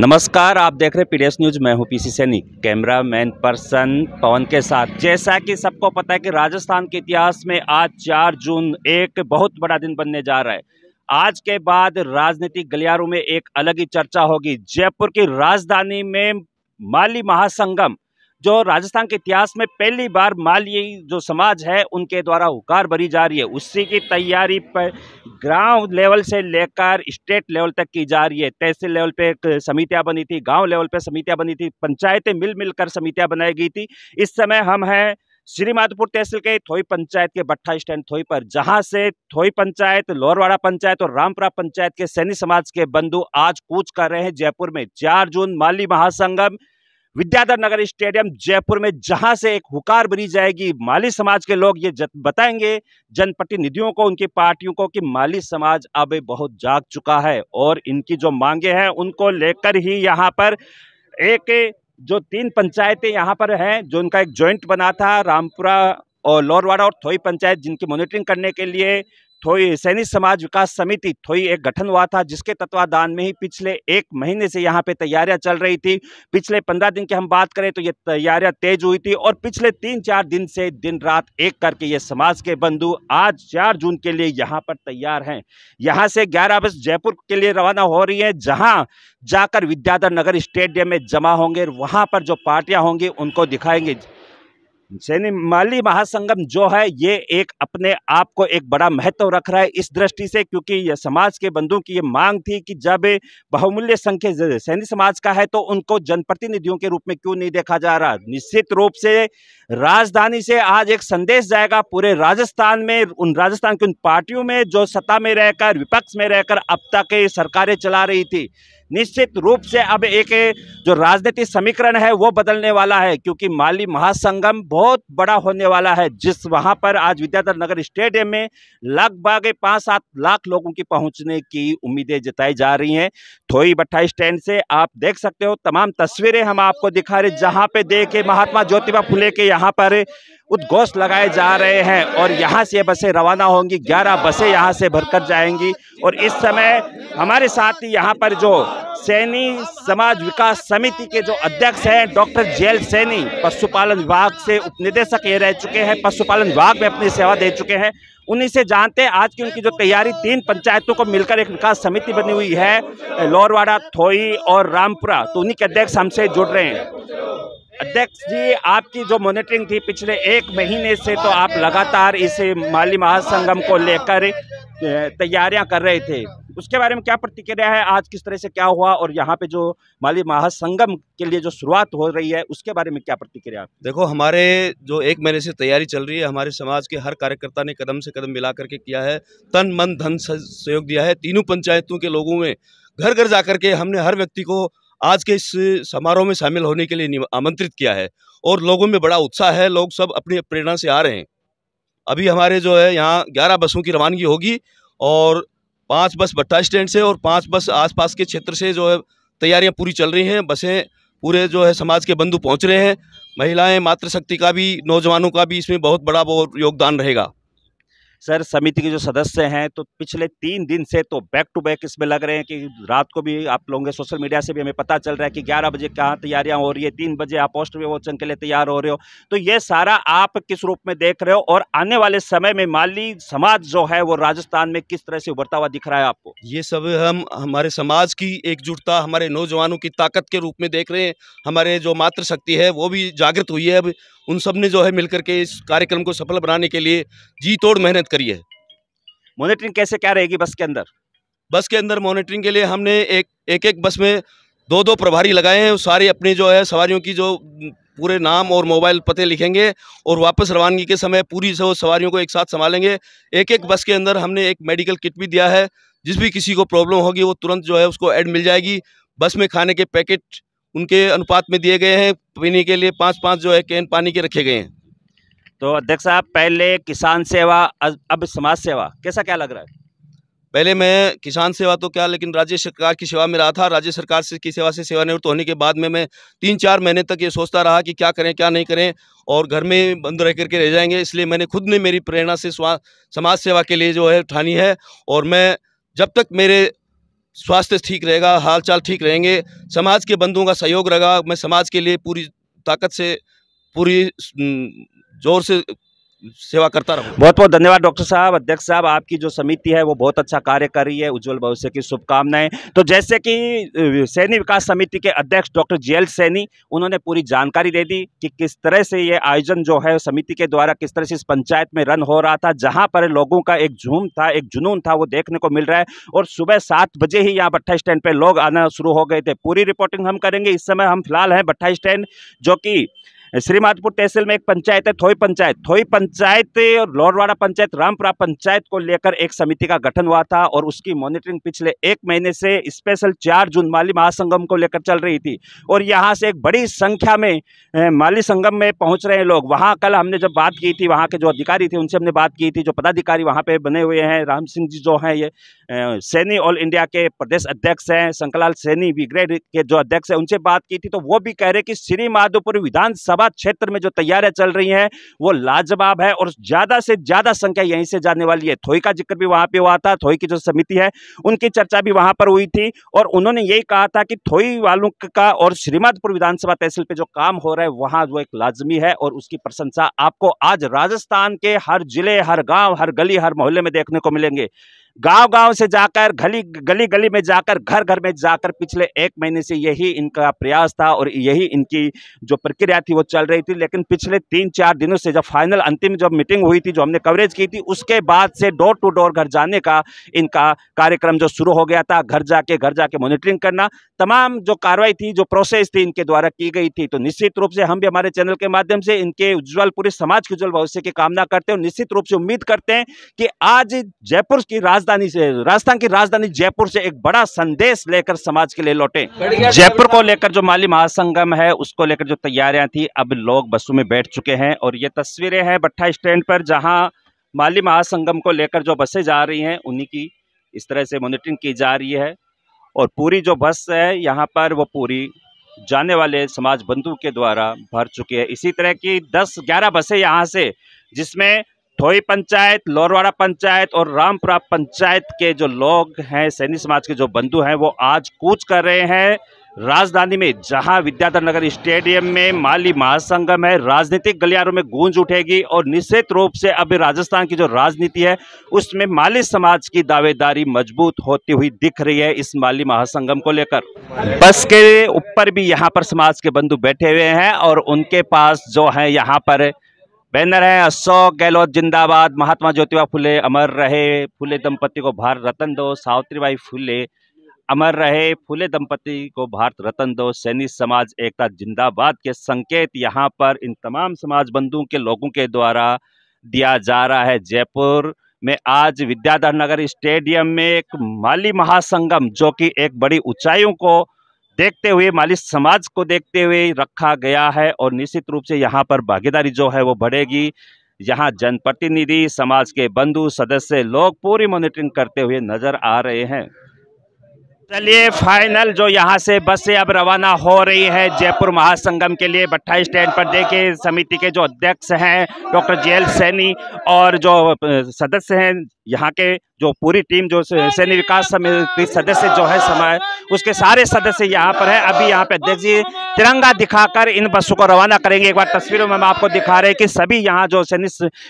नमस्कार, आप देख रहे हैं पीडीएस न्यूज। मैं हूं पीसी सैनी, कैमरामैन पर्सन पवन के साथ। जैसा कि सबको पता है कि राजस्थान के इतिहास में आज 4 जून एक बहुत बड़ा दिन बनने जा रहा है। आज के बाद राजनीतिक गलियारों में एक अलग ही चर्चा होगी। जयपुर की राजधानी में माली महासंगम, जो राजस्थान के इतिहास में पहली बार माली जो समाज है उनके द्वारा हुकार भरी जा रही है, उसी की तैयारी पर ग्राउंड लेवल से लेकर स्टेट लेवल तक की जा रही है। तहसील लेवल पे एक समितियां बनी थी, गांव लेवल पे समितियां बनी थी, पंचायतें मिल मिलकर समितियां बनाई गई थी। इस समय हम हैं श्री माधोपुर तहसील के थोई पंचायत के भट्ठा स्टैंड थोई पर, जहां से थोई पंचायत, लोहरवाड़ा पंचायत और रामपुरा पंचायत के सैनी समाज के बंधु आज कूच कर रहे हैं जयपुर में। 4 जून माली महासंगम विद्याधर नगर स्टेडियम जयपुर में, जहां से एक हुकार भरी जाएगी। माली समाज के लोग ये बताएंगे जनप्रतिनिधियों को, उनकी पार्टियों को, कि माली समाज अब बहुत जाग चुका है और इनकी जो मांगे हैं उनको लेकर ही यहाँ पर एक जो 3 पंचायतें यहाँ पर हैं, जो उनका एक जॉइंट बना था, रामपुरा और लोहरवाड़ा और थोई पंचायत, जिनकी मॉनिटरिंग करने के लिए थोई सैनिक समाज विकास समिति थोई एक गठन हुआ था, जिसके तत्वाधान में ही पिछले 1 महीने से यहाँ पे तैयारियां चल रही थी। पिछले 15 दिन की हम बात करें तो ये तैयारियां तेज हुई थी और पिछले 3-4 दिन से दिन रात एक करके ये समाज के बंधु आज 4 जून के लिए यहाँ पर तैयार हैं। यहाँ से 11 बजे जयपुर के लिए रवाना हो रही है, जहाँ जाकर विद्याधर नगर स्टेडियम में जमा होंगे। वहाँ पर जो पार्टियां होंगी उनको दिखाएंगे। सैनी माली महासंगम जो है ये एक अपने आप को एक बड़ा महत्व रख रहा है इस दृष्टि से, क्योंकि ये समाज के बंधुओं की ये मांग थी कि जब बहुमूल्य संख्या सैनी समाज का है तो उनको जनप्रतिनिधियों के रूप में क्यों नहीं देखा जा रहा। निश्चित रूप से राजधानी से आज एक संदेश जाएगा पूरे राजस्थान में, उन राजस्थान की उन पार्टियों में जो सत्ता में रहकर, विपक्ष में रहकर अब तक सरकारें चला रही थी। निश्चित रूप से अब एक जो राजनीतिक समीकरण है वो बदलने वाला है, क्योंकि माली महासंगम बहुत बड़ा होने वाला है, जिस वहां पर आज विद्याधर नगर स्टेडियम में लगभग 5-7 लाख लोगों की पहुंचने की उम्मीदें जताई जा रही हैं। थोई भट्ठा स्टैंड से आप देख सकते हो, तमाम तस्वीरें हम आपको दिखा रहे, जहां पे देखे महात्मा ज्योतिबा फुले के यहाँ पर उद्घोष लगाए जा रहे हैं और यहाँ से बसें रवाना होंगी। 11 बसें यहाँ से भरकर जाएंगी और इस समय हमारे साथ ही यहाँ पर जो सैनी समाज विकास समिति के जो अध्यक्ष हैं डॉक्टर जेएल सैनी, पशुपालन विभाग से उपनिदेशक ये रह चुके हैं, पशुपालन विभाग में अपनी सेवा दे चुके हैं, उन्हीं से जानते हैं आज की उनकी जो तैयारी। 3 पंचायतों को मिलकर एक विकास समिति बनी हुई है, लोहरवाड़ा, थोई और रामपुरा, तो उन्हीं के अध्यक्ष हमसे जुड़ रहे हैं। अध्यक्ष जी, आपकी जो मॉनिटरिंग थी पिछले 1 महीने से, तो आप लगातार इस माली महासंगम को लेकर तैयारियां कर रहे थे, उसके बारे में क्या प्रतिक्रिया है? आज किस तरह से क्या हुआ और यहाँ पे जो माली महासंगम के लिए जो शुरुआत हो रही है उसके बारे में क्या प्रतिक्रिया? देखो, हमारे जो 1 महीने से तैयारी चल रही है, हमारे समाज के हर कार्यकर्ता ने कदम से कदम मिला करके किया है, तन मन धन सहयोग दिया है। तीनों पंचायतों के लोगों में घर घर जाकर के हमने हर व्यक्ति को आज के इस समारोह में शामिल होने के लिए आमंत्रित किया है और लोगों में बड़ा उत्साह है। लोग सब अपनी प्रेरणा से आ रहे हैं। अभी हमारे जो है यहाँ 11 बसों की रवानगी होगी और 5 बस भट्ठा स्टैंड से और 5 बस आसपास के क्षेत्र से जो है तैयारियां पूरी चल रही हैं। बसें पूरे जो है समाज के बंधु पहुंच रहे हैं। महिलाएं, मातृशक्ति का भी, नौजवानों का भी इसमें बहुत बड़ा योगदान रहेगा। सर, समिति के जो सदस्य हैं तो पिछले 3 दिन से तो बैक टू बैक इसमें लग रहे हैं कि रात को भी आप लोगों के सोशल मीडिया से भी हमें पता चल रहा है कि 11 बजे कहाँ तैयारियां हो रही है, 3 बजे आप पोस्टर विमोचन के लिए तैयार हो रहे हो, तो ये सारा आप किस रूप में देख रहे हो और आने वाले समय में माली समाज जो है वो राजस्थान में किस तरह से उभरता हुआ दिख रहा है आपको? ये सब हम हमारे समाज की एकजुटता, हमारे नौजवानों की ताकत के रूप में देख रहे हैं। हमारे जो मातृशक्ति है वो भी जागृत हुई है। अब उन सब ने जो है मिलकर के इस कार्यक्रम को सफल बनाने के लिए जी तोड़ मेहनत करी है। मॉनिटरिंग कैसे क्या रहेगी बस के अंदर? बस के अंदर मॉनिटरिंग के लिए हमने एक बस में 2-2 प्रभारी लगाए हैं। सारे अपने जो है सवारियों की जो पूरे नाम और मोबाइल पते लिखेंगे और वापस रवानगी के समय पूरी सवारियों को एक साथ संभालेंगे। एक बस के अंदर हमने एक मेडिकल किट भी दिया है, जिस भी किसी को प्रॉब्लम होगी वो तुरंत जो है उसको ऐड मिल जाएगी। बस में खाने के पैकेट उनके अनुपात में दिए गए हैं। पीने के लिए 5-5 जो है कैन पानी के रखे गए हैं। तो अध्यक्ष साहब, पहले किसान सेवा, अब समाज सेवा, कैसा क्या लग रहा है? पहले मैं किसान सेवा तो क्या, लेकिन राज्य सरकार की सेवा में रहा था। राज्य सरकार की सेवा से सेवानिवृत्त होने के बाद में मैं 3-4 महीने तक ये सोचता रहा कि क्या करें क्या नहीं करें, और घर में बंद रह करके रह जाएंगे। इसलिए मैंने खुद ने मेरी प्रेरणा से समाज सेवा के लिए जो है ठानी है। और मैं जब तक मेरे स्वास्थ्य ठीक रहेगा, हाल चाल ठीक रहेंगे, समाज के बंधुओं का सहयोग रहेगा। मैं समाज के लिए पूरी ताकत से, पूरी जोर से सेवा करता रहूँ। बहुत बहुत धन्यवाद डॉक्टर साहब, अध्यक्ष साहब। आपकी जो समिति है वो बहुत अच्छा कार्य कर रही है, उज्जवल भविष्य की शुभकामनाएं। तो जैसे कि सैनी विकास समिति के अध्यक्ष डॉक्टर JL सैनी, उन्होंने पूरी जानकारी दे दी कि किस तरह से ये आयोजन जो है समिति के द्वारा किस तरह से इस पंचायत में रन हो रहा था, जहां पर लोगों का एक झूम था, एक जुनून था, वो देखने को मिल रहा है। और सुबह 7 बजे ही यहाँ भट्टा स्टैंड पे लोग आना शुरू हो गए थे। पूरी रिपोर्टिंग हम करेंगे। इस समय हम फिलहाल हैं भट्टा स्टैंड, जो कि श्रीमाधपुर तहसील में एक पंचायत है, थोई पंचायत और लोरवाड़ा पंचायत, रामपुरा पंचायत को लेकर एक समिति का गठन हुआ था और उसकी मॉनिटरिंग पिछले 1 महीने से स्पेशल 4 जून माली महासंगम को लेकर चल रही थी। और यहाँ से एक बड़ी संख्या में माली संगम में पहुँच रहे हैं लोग। वहाँ कल हमने जब बात की थी, वहाँ के जो अधिकारी थे उनसे हमने बात की थी, जो पदाधिकारी वहाँ पे बने हुए हैं, राम सिंह जी जो हैं, ये सैनी ऑल इंडिया के प्रदेश अध्यक्ष हैं, शंकरलाल सैनी ब्रिगेड के जो अध्यक्ष हैं, उनसे बात की थी। तो वो भी कह रहे कि श्रीमाधोपुर विधानसभा क्षेत्र में जो तैयारियां चल रही हैं वो लाजवाब है और ज्यादा से ज्यादा संख्या यहीं से जाने वाली है। थोई का जिक्र भी वहां पे हुआ था, थोई की जो समिति है उनकी चर्चा भी वहां पर हुई थी और उन्होंने यही कहा था कि थोई वालों का और श्रीमाधोपुर विधानसभा तहसील पे जो काम हो रहा है वहां वो एक लाजमी है और उसकी प्रशंसा आपको आज राजस्थान के हर जिले, हर गांव, हर गली, हर मोहल्ले में देखने को मिलेंगे। गांव-गांव से जाकर, गली-गली में जाकर, घर-घर में जाकर पिछले 1 महीने से यही इनका प्रयास था और यही इनकी जो प्रक्रिया थी वो चल रही थी। लेकिन पिछले 3-4 दिनों से जब फाइनल अंतिम जब मीटिंग हुई थी, जो हमने कवरेज की थी, उसके बाद से डोर टू डोर घर जाने का इनका कार्यक्रम जो शुरू हो गया था, घर जाके मॉनिटरिंग करना, तमाम जो कार्रवाई थी, जो प्रोसेस थी इनके द्वारा की गई थी। तो निश्चित रूप से हम भी हमारे चैनल के माध्यम से इनके उज्जवल, पूरे समाज के उज्जवल भविष्य की कामना करते हैं और निश्चित रूप से उम्मीद करते हैं कि आज जयपुर की राजस्थान की राजधानी जयपुर से एक बड़ा संदेश लेकर समाज के लिए लौटे। जयपुर को लेकर जो माली महासंगम है उसको लेकर जो तैयारियां थी, अब लोग बसों में बैठ चुके हैं और ये तस्वीरें हैं भट्टा स्टैंड पर, जहां माली महासंगम को लेकर जो बसें जा रही हैं उन्हीं की इस तरह से मॉनिटरिंग की जा रही है। और पूरी जो बस है यहाँ पर वो पूरी जाने वाले समाज बंधु के द्वारा भर चुकी है। इसी तरह की 10-11 बसें यहाँ से, जिसमें थोई पंचायत, लोरवाड़ा पंचायत और रामपुरा पंचायत के जो लोग हैं, सैनी समाज के जो बंधु हैं, वो आज कूच कर रहे हैं राजधानी में, जहां विद्याधर नगर स्टेडियम में माली महासंगम है। राजनीतिक गलियारों में गूंज उठेगी और निश्चित रूप से अब राजस्थान की जो राजनीति है उसमें माली समाज की दावेदारी मजबूत होती हुई दिख रही है इस माली महासंगम को लेकर। बस के ऊपर भी यहाँ पर समाज के बंधु बैठे हुए हैं और उनके पास जो है यहाँ पर बैनर है, अशोक गहलोत जिंदाबाद, महात्मा ज्योतिबा फुले अमर रहे, फुले दंपति को भारत रत्न दो, सावित्रीबाई फुले अमर रहे, फुले दंपति को भारत रत्न दो, सैनी समाज एकता जिंदाबाद के संकेत यहाँ पर इन तमाम समाज बंधुओं के लोगों के द्वारा दिया जा रहा है। जयपुर में आज विद्याधर नगर स्टेडियम में एक माली महासंगम, जो कि एक बड़ी ऊंचाइयों को देखते हुए, माली समाज को देखते हुए रखा गया है और निश्चित रूप से यहाँ पर भागीदारी जो है वो बढ़ेगी। यहाँ जनप्रतिनिधि, समाज के बंधु, सदस्य लोग पूरी मॉनिटरिंग करते हुए नजर आ रहे हैं। चलिए, फाइनल जो यहाँ से बसें अब रवाना हो रही है जयपुर महासंगम के लिए भट्टा स्टैंड पर। देखिए, समिति के जो अध्यक्ष हैं डॉक्टर JL सैनी और जो सदस्य हैं यहाँ के, जो पूरी टीम, जो सैनी विकास समिति सदस्य जो है समय, उसके सारे सदस्य यहाँ पर है। अभी यहाँ पे अध्यक्ष जी तिरंगा दिखाकर इन बसों को रवाना करेंगे। एक बार तस्वीरों में हम आपको दिखा रहे हैं कि सभी यहाँ जो सैनी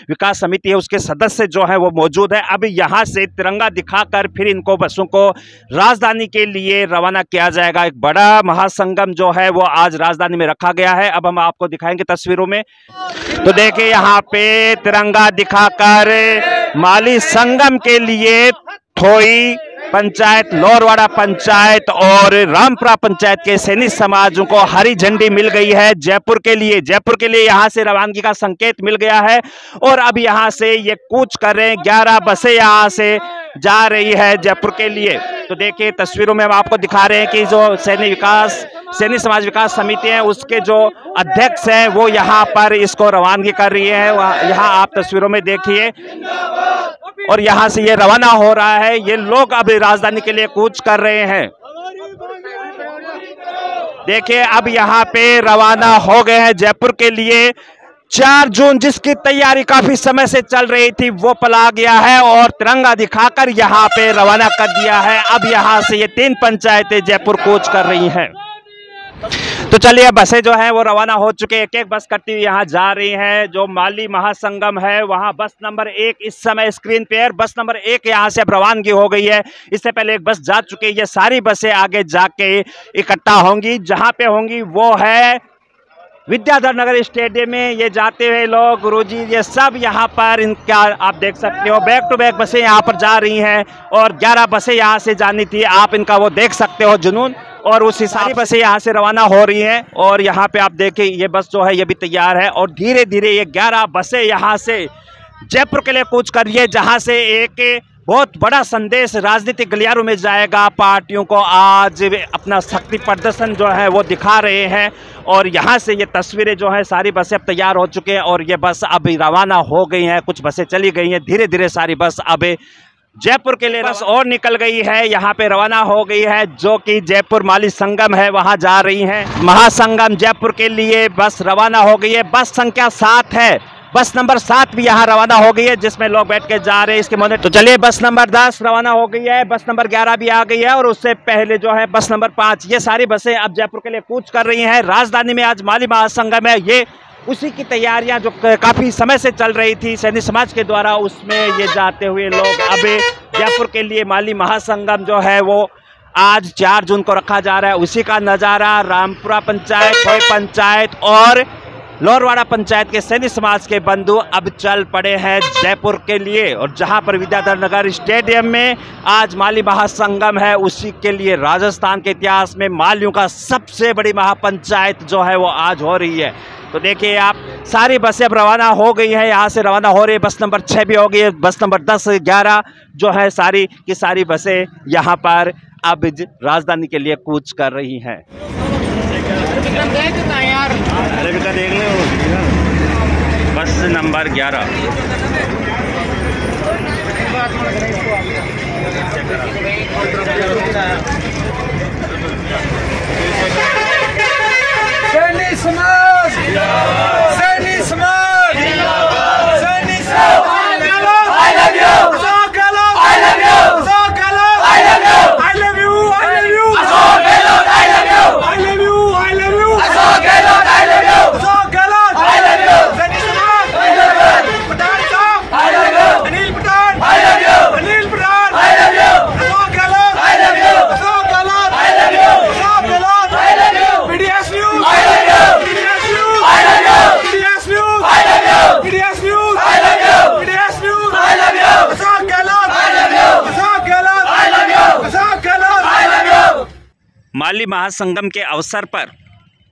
विकास समिति है उसके सदस्य जो है वो मौजूद है। अब यहाँ से तिरंगा दिखाकर फिर इनको बसों को राजधानी के लिए रवाना किया जाएगा। एक बड़ा महासंगम जो है वो आज राजधानी में रखा गया है। अब हम आपको दिखाएंगे तस्वीरों में। तो देखिए, यहाँ पे तिरंगा दिखाकर माली संगम के लिए थोई पंचायत, लोरवाड़ा पंचायत और रामपुरा पंचायत के सैनी समाजों को हरी झंडी मिल गई है जयपुर के लिए यहाँ से रवानगी का संकेत मिल गया है और अब यहाँ से ये कूच कर रहे हैं। 11 बसें यहाँ से जा रही है जयपुर के लिए। तो देखिए, तस्वीरों में हम आपको दिखा रहे हैं कि जो सैनी समाज विकास समिति है उसके जो अध्यक्ष हैं वो यहाँ पर इसको रवानगी कर रही है। यहाँ आप तस्वीरों में देखिए, और यहाँ से ये रवाना हो रहा है। ये लोग अब राजधानी के लिए कूच कर रहे हैं। देखिए, अब यहाँ पे रवाना हो गए हैं जयपुर के लिए 4 जून जिसकी तैयारी काफी समय से चल रही थी वो पल आ गया है और तिरंगा दिखाकर यहां पे रवाना कर दिया है। अब यहां से ये 3 पंचायतें जयपुर कूच कर रही हैं। तो चलिए बसें जो हैं वो रवाना हो चुके, एक एक बस करती हुई यहाँ जा रही हैं। जो माली महासंगम है वहाँ बस नंबर 1 इस समय स्क्रीन पे है। बस नंबर 1 यहाँ से अब रवानगी हो गई है। इससे पहले एक बस जा चुकी है। ये सारी बसें आगे जाके इकट्ठा होंगी। जहाँ पे होंगी वो है विद्याधर नगर स्टेडियम में। ये जाते हुए लोग, गुरुजी, ये सब यहाँ पर इनका आप देख सकते हो बैक टू बैक बसें यहाँ पर जा रही हैं और 11 बसें यहाँ से जानी थी। आप इनका वो देख सकते हो जुनून, और उसी सारी बसें यहाँ से रवाना हो रही हैं। और यहाँ पे आप देखें ये बस जो है ये भी तैयार है और धीरे धीरे ये 11 बसें यहाँ से जयपुर के लिए कूच कर रही है, जहाँ से एक बहुत बड़ा संदेश राजनीतिक गलियारों में जाएगा। पार्टियों को आज अपना शक्ति प्रदर्शन जो है वो दिखा रहे हैं और यहाँ से ये तस्वीरें जो है सारी बसें अब तैयार हो चुके हैं और ये बस अब रवाना हो गई हैं। कुछ बसें चली गई हैं, धीरे धीरे सारी बस अब जयपुर के लिए बस और निकल गई है, यहाँ पे रवाना हो गई है, जो कि जयपुर माली संगम है वहाँ जा रही है। महासंगम जयपुर के लिए बस रवाना हो गई है। बस संख्या 7 है, बस नंबर 7 भी यहाँ रवाना हो गई है जिसमें लोग बैठ के जा रहे हैं इसके मॉनिटर। तो चलिए बस नंबर 10 रवाना हो गई है, बस नंबर 11 भी आ गई है और उससे पहले जो है बस नंबर 5। ये सारी बसें अब जयपुर के लिए कूच कर रही हैं। राजधानी में आज माली महासंगम है, ये उसी की तैयारियां जो काफी समय से चल रही थी सैनी समाज के द्वारा, उसमें ये जाते हुए लोग अब जयपुर के लिए माली महासंगम जो है वो आज 4 जून को रखा जा रहा है। उसी का नज़ारा रामपुरा पंचायत, खोई पंचायत और लोहरवाड़ा पंचायत के सैनी समाज के बंधु अब चल पड़े हैं जयपुर के लिए। और जहां पर विद्याधर नगर स्टेडियम में आज माली महासंगम है, उसी के लिए राजस्थान के इतिहास में मालियों का सबसे बड़ी महापंचायत जो है वो आज हो रही है। तो देखिए आप, सारी बसें अब रवाना हो गई हैं, यहाँ से रवाना हो रही है। बस नंबर 6 भी हो गई है, बस नंबर 10, 11 जो है सारी की सारी बसें यहाँ पर अब राजधानी के लिए कूच कर रही हैं। अरे बेटा देख लो, बस नंबर 11 सैनी समाज, सैनी समाज, सैनी समाज। I love you, Ashok Gehlot, I love you, Ashok Gehlot, I love you, I love you, I love you, Ashok Gehlot, I love you, I love you, I love you, Ashok Gehlot, I love you, Ashok Gehlot, I love you, Saini समाज, I love you, Pathan साहब, I love you, Anil Pathan, I love you, Anil Pathan, I love you, Ashok Gehlot, I love you, Ashok Gehlot, I love you, Ashok Gehlot, I love you, PDS News, I love you, PDS News, I love you, PDS News, I love you, PDS News, I love you, PDS News, I love you, Ashok Gehlot, I love you, Ashok Gehlot, I love you, Ashok Gehlot, I love you। माली महासंगम के अवसर पर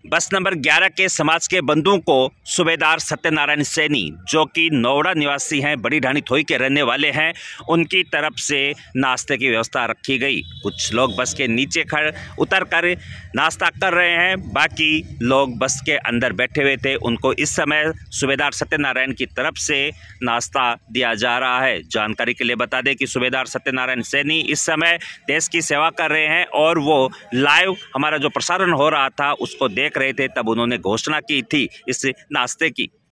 बस number 11 के समाज के बंधुओं को सूबेदार सत्यनारायण सैनी, जो कि नोएडा निवासी हैं, बड़ी ढाणी थोई के रहने वाले हैं, उनकी तरफ से नाश्ते की व्यवस्था रखी गई। कुछ लोग बस के नीचे उतर कर नाश्ता कर रहे हैं, बाकी लोग बस के अंदर बैठे हुए थे, उनको इस समय सूबेदार सत्यनारायण की तरफ से नाश्ता दिया जा रहा है। जानकारी के लिए बता दें कि सूबेदार सत्यनारायण सैनी इस समय देश की सेवा कर रहे हैं और वो लाइव हमारा जो प्रसारण हो रहा था उसको देख रहे थे, तब उन्होंने घोषणा की थी इस नाश्ते की।